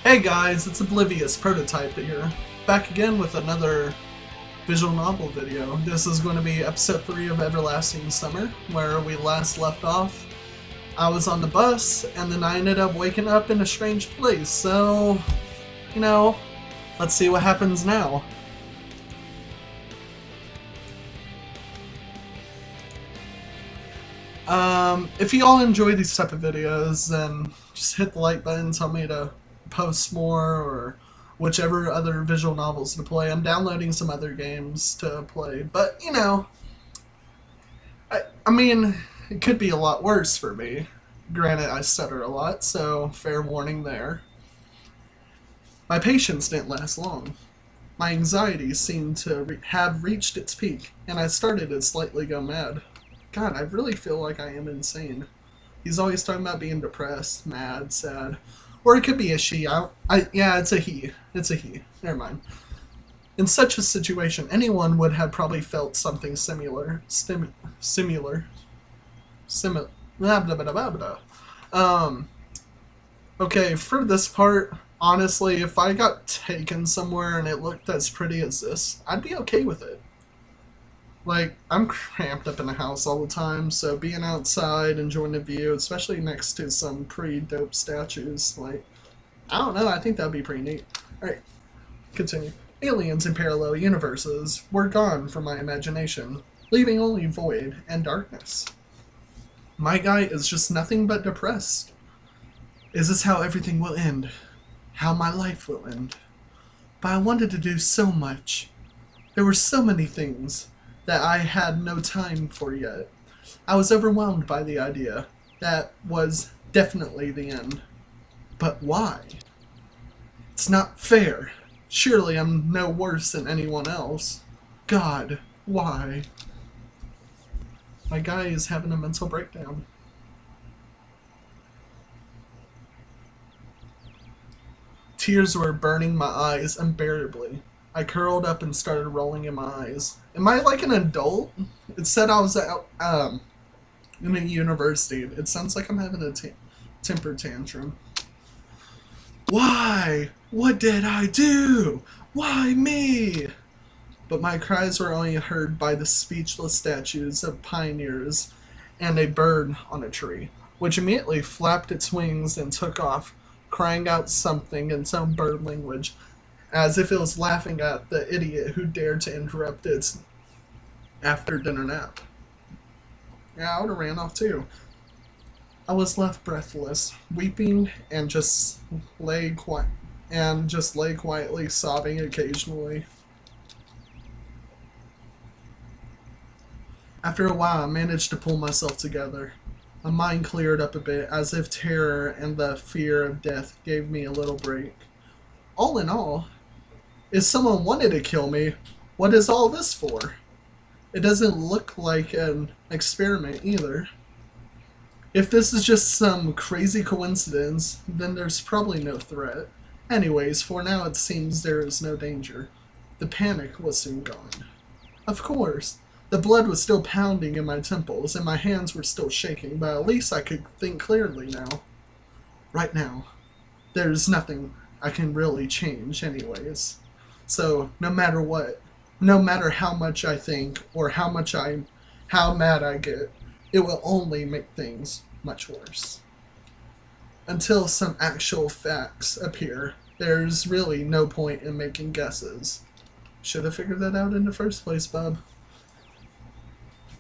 Hey guys, it's Oblivious Prototype here, back again with another visual novel video. This is going to be episode 3 of Everlasting Summer, where we last left off. I was on the bus, and then I ended up waking up in a strange place, so, let's see what happens now. If you all enjoy these type of videos, then just hit the like button, tell me to post more, or whichever other visual novels to play. I'm downloading some other games to play, but I mean, it could be a lot worse for me. Granted, I stutter a lot, so fair warning there. My patience didn't last long. My anxiety seemed to have reached its peak, and I started to slightly go mad. God, I really feel like I am insane. He's always talking about being depressed, mad, sad. Or it could be a she. Yeah, it's a he. It's a he. Never mind. In such a situation, anyone would have probably felt something similar. Blah, blah, blah, blah, blah. Okay, for this part, honestly, if I got taken somewhere and it looked as pretty as this, I'd be okay with it. Like, I'm cramped up in the house all the time, so being outside, enjoying the view, especially next to some pretty dope statues, like, I don't know, I think that'd be pretty neat. Alright, continue. Aliens in parallel universes were gone from my imagination, leaving only void and darkness. My guy is just nothing but depressed. Is this how everything will end? How my life will end? But I wanted to do so much. There were so many things that I had no time for yet. I was overwhelmed by the idea. That was definitely the end. But why? It's not fair. Surely I'm no worse than anyone else. God, why? My guy is having a mental breakdown. Tears were burning my eyes unbearably. I curled up and started rolling in my eyes. Am I like an adult? It said I was in a university. It sounds like I'm having a temper tantrum. Why? What did I do? Why me? But my cries were only heard by the speechless statues of pioneers and a bird on a tree, which immediately flapped its wings and took off, crying out something in some bird language, as if it was laughing at the idiot who dared to interrupt its after-dinner nap. Yeah, I would have ran off too. I was left breathless, weeping, and just lay quietly sobbing occasionally. After a while, I managed to pull myself together. My mind cleared up a bit, as if terror and the fear of death gave me a little break. All in all, if someone wanted to kill me, what is all this for? It doesn't look like an experiment either. If this is just some crazy coincidence, then there's probably no threat. Anyways, for now it seems there is no danger. The panic was soon gone. Of course, the blood was still pounding in my temples and my hands were still shaking, but at least I could think clearly now. Right now, there's nothing I can really change anyways. So, no matter what, no matter how much I think or how mad I get, it will only make things much worse. Until some actual facts appear, there's really no point in making guesses. Should have figured that out in the first place, bub.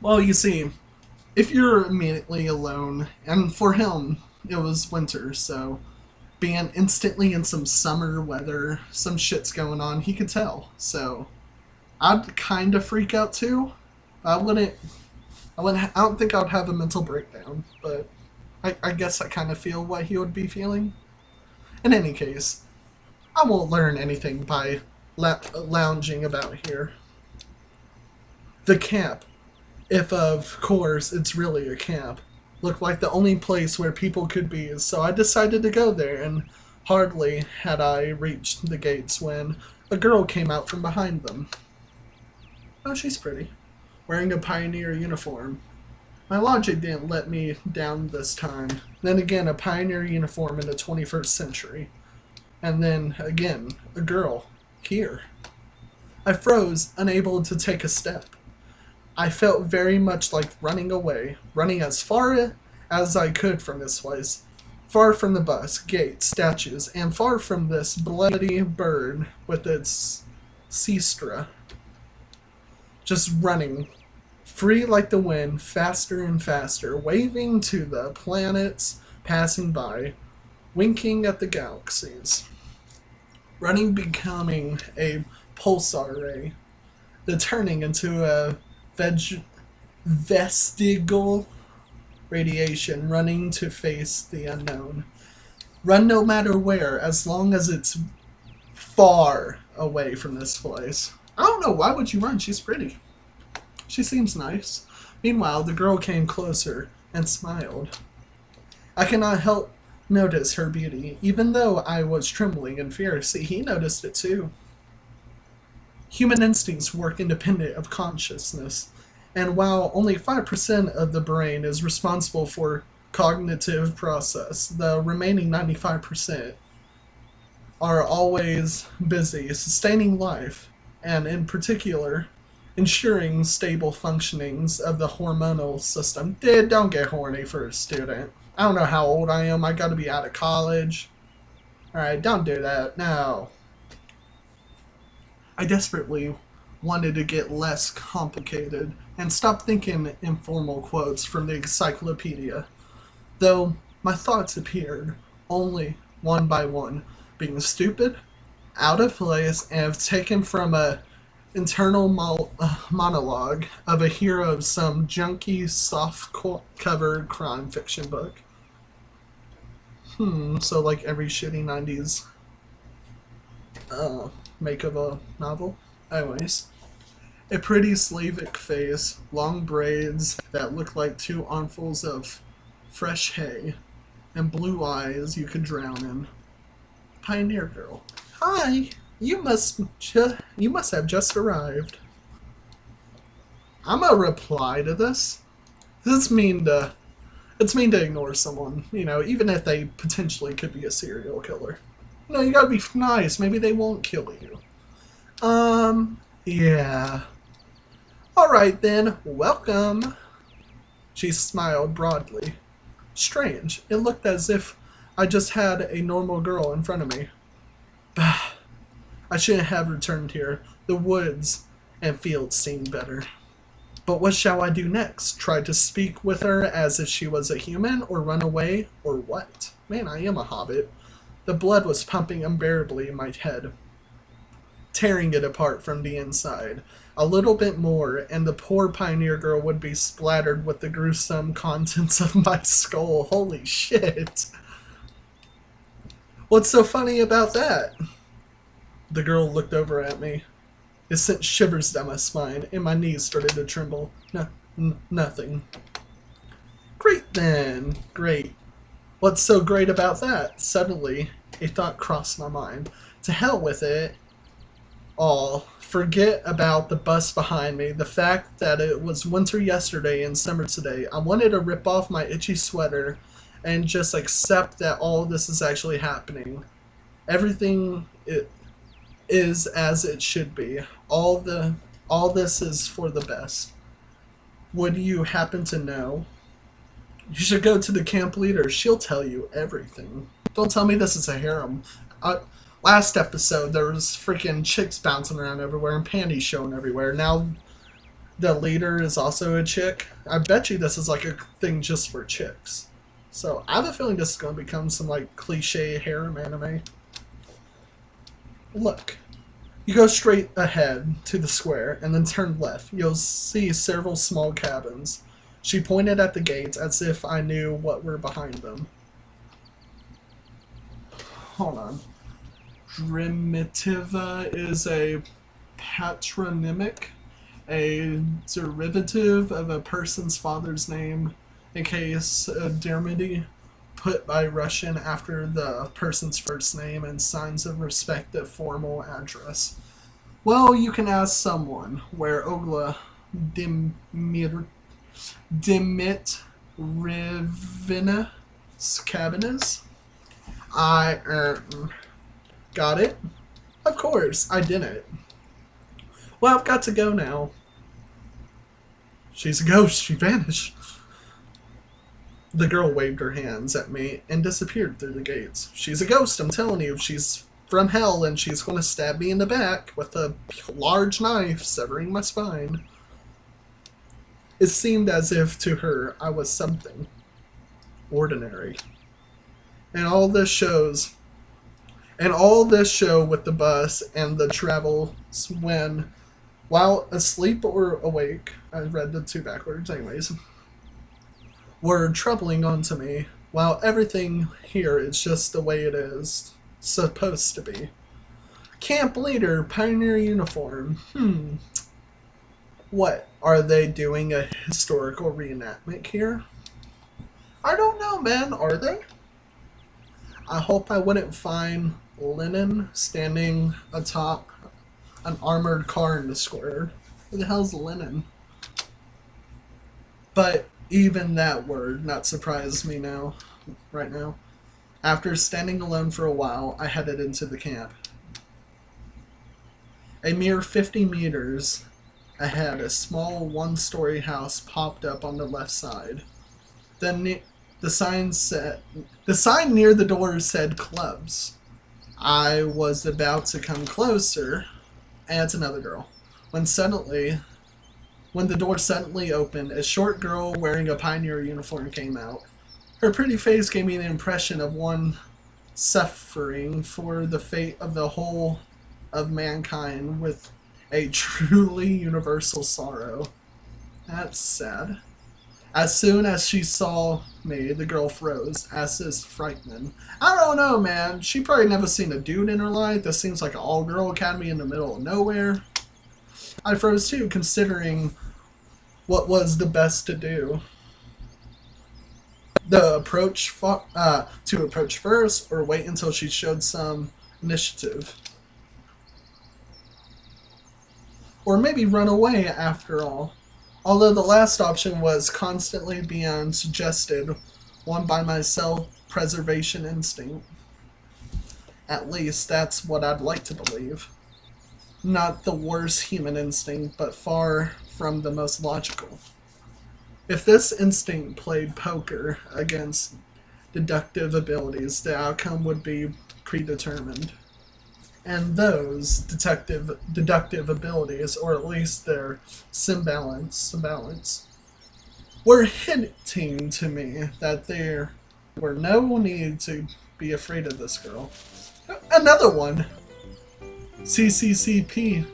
Well, you see, if you're immediately alone, and for him, it was winter, so being instantly in some summer weather, some shit's going on, he could tell. So I'd kind of freak out too. I don't think I'd have a mental breakdown, but I guess I kind of feel what he would be feeling. In any case, I won't learn anything by lounging about here. The camp, if of course it's really a camp, looked like the only place where people could be, so I decided to go there, and hardly had I reached the gates when a girl came out from behind them. Oh, she's pretty, wearing a pioneer uniform. My logic didn't let me down this time. Then again, a pioneer uniform in the 21st century. And then again, a girl. Here. I froze, unable to take a step. I felt very much like running away, running as far as I could from this place. Far from the bus, gates, statues, and far from this bloody bird with its sistra. Just running, free like the wind, faster and faster, waving to the planets passing by, winking at the galaxies. Running, becoming a pulsar ray, the turning into a vestigial radiation, running to face the unknown. Run no matter where, as long as it's far away from this place. I don't know, why would you run? She's pretty. She seems nice. Meanwhile, the girl came closer and smiled. I cannot help notice her beauty, even though I was trembling in fear. See, he noticed it too. Human instincts work independent of consciousness, and while only 5% of the brain is responsible for cognitive process, the remaining 95% are always busy sustaining life, and in particular, ensuring stable functionings of the hormonal system. Dude, don't get horny for a student. I don't know how old I am. I gotta be out of college. Alright, don't do that. No. I desperately wanted to get less complicated and stop thinking informal quotes from the encyclopedia, though my thoughts appeared only one by one, being stupid, out of place, and taken from a internal monologue of a hero of some junky, soft-covered crime fiction book. So like every shitty 90s make of a novel. Anyways, a pretty Slavic face, long braids that look like 2 armfuls of fresh hay, and blue eyes you could drown in. Pioneer girl. Hi, you must have just arrived. I'm gonna reply to this. It's mean to ignore someone, you know, even if they potentially could be a serial killer. You know, you gotta be nice. Maybe they won't kill you. Yeah. Alright then, welcome. She smiled broadly. Strange. It looked as if I just had a normal girl in front of me. I shouldn't have returned here. The woods and fields seemed better. But what shall I do next? Try to speak with her as if she was a human, or run away, or what? Man, I am a hobbit. The blood was pumping unbearably in my head, tearing it apart from the inside. A little bit more, and the poor pioneer girl would be splattered with the gruesome contents of my skull. Holy shit. What's so funny about that? The girl looked over at me. It sent shivers down my spine, and my knees started to tremble. Nothing. Great then. Great. What's so great about that? Suddenly, a thought crossed my mind. To hell with it all. Forget about the bus behind me, the fact that it was winter yesterday and summer today. I wanted to rip off my itchy sweater and just accept that all this is actually happening. Everything is as it should be. All this is for the best. Would you happen to know? You should go to the camp leader. She'll tell you everything. Don't tell me this is a harem. Last episode, there was freaking chicks bouncing around everywhere and panties showing everywhere. Now, the leader is also a chick. I bet you this is like a thing just for chicks. So, I have a feeling this is going to become some like cliche harem anime. Look. You go straight ahead to the square and then turn left. You'll see several small cabins. She pointed at the gates as if I knew what were behind them. Hold on. Primitiva is a patronymic, a derivative of a person's father's name, in case Dermody, put by Russian after the person's first name and signs of respect at formal address. Well, you can ask someone where Ogla Dimitrivna's cabin is. Got it? Of course, I didn't. Well, I've got to go now. She's a ghost. She vanished. The girl waved her hands at me and disappeared through the gates. She's a ghost, I'm telling you. She's from hell, and she's going to stab me in the back with a large knife, severing my spine. It seemed as if to her I was something ordinary. And all this show with the bus and the travels when, while asleep or awake, I read the two backwards anyways, were troubling onto me, while everything here is just the way it is supposed to be. Camp leader, pioneer uniform. What, are they doing a historical reenactment here? I don't know, man, are they? I hope I wouldn't find Lennon standing atop an armored car in the square. Who the hell's Lennon? But even that word not surprised me right now. After standing alone for a while, I headed into the camp. A mere 50 meters ahead, a small one-story house popped up on the left side. Then the sign near the door said clubs. I was about to come closer, and it's another girl, when the door suddenly opened, a short girl wearing a pioneer uniform came out. Her pretty face gave me the impression of one suffering for the fate of the whole of mankind with a truly universal sorrow. That's sad. As soon as she saw me, the girl froze, as is frightening. I don't know, man. She probably never seen a dude in her life. This seems like an all-girl academy in the middle of nowhere. I froze too, considering what was the best to do. To approach first, or wait until she showed some initiative. Or maybe run away after all. Although the last option was constantly being suggested, one by my self-preservation instinct. At least that's what I'd like to believe. Not the worst human instinct, but far from the most logical. If this instinct played poker against deductive abilities, the outcome would be predetermined. And those deductive abilities, or at least their semblance, were hinting to me that there were no need to be afraid of this girl. Another one! CCCP.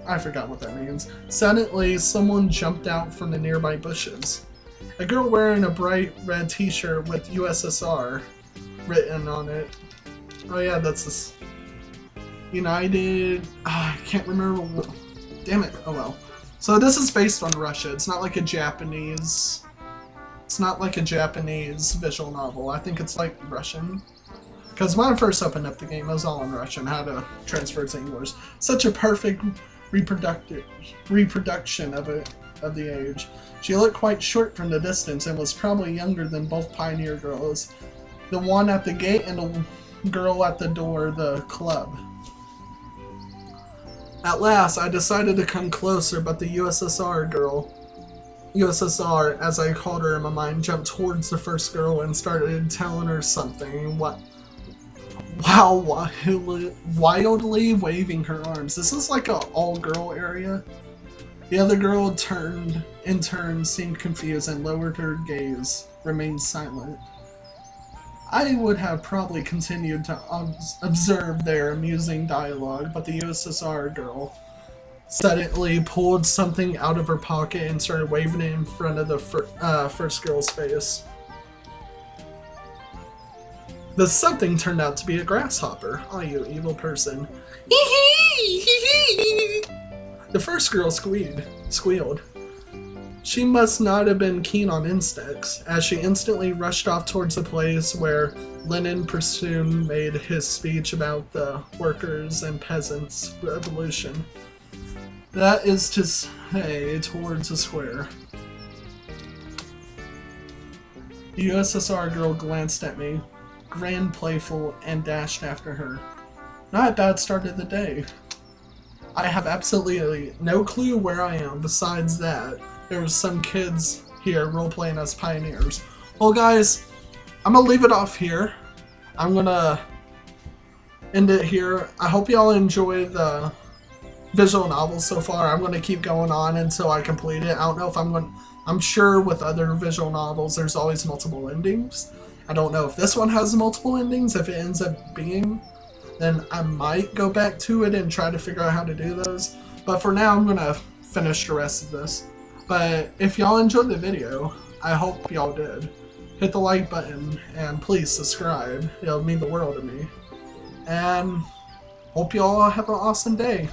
I forgot what that means. Suddenly, someone jumped out from the nearby bushes. A girl wearing a bright red t-shirt with USSR written on it. Oh yeah, that's this. United. I can't remember. Damn it. Oh well. So this is based on Russia. It's not like a Japanese. It's not like a Japanese visual novel. I think it's like Russian. Because when I first opened up the game, it was all in Russian. How to transfer it to English. Such a perfect reproduction of the age. She looked quite short from the distance and was probably younger than both pioneer girls. The one at the gate and the girl at the door, the club. At last, I decided to come closer, but the USSR, as I called her in my mind, jumped towards the first girl and started telling her something. While wildly waving her arms. This is like a all-girl area. The other girl in turn, seemed confused and lowered her gaze, remained silent. I would have probably continued to observe their amusing dialogue, but the USSR girl suddenly pulled something out of her pocket and started waving it in front of the first girl's face. The something turned out to be a grasshopper. Oh, you evil person. The first girl squealed. She must not have been keen on insects, as she instantly rushed off towards the place where Lenin presumed made his speech about the workers' and peasants' revolution. That is to say, towards the square. The USSR girl glanced at me. grand, playful, and dashed after her. Not a bad start of the day. I have absolutely no clue where I am besides that there's some kids here role-playing as pioneers. Well guys, I'm gonna leave it off here. I'm gonna end it here. I hope y'all enjoy the visual novel so far. I'm gonna keep going on until I complete it. I don't know if I'm sure with other visual novels there's always multiple endings. I don't know if this one has multiple endings. If it ends up being, then I might go back to it and try to figure out how to do those. But for now, I'm gonna finish the rest of this. But if y'all enjoyed the video, I hope y'all did. Hit the like button and please subscribe. It'll mean the world to me. And hope y'all have an awesome day.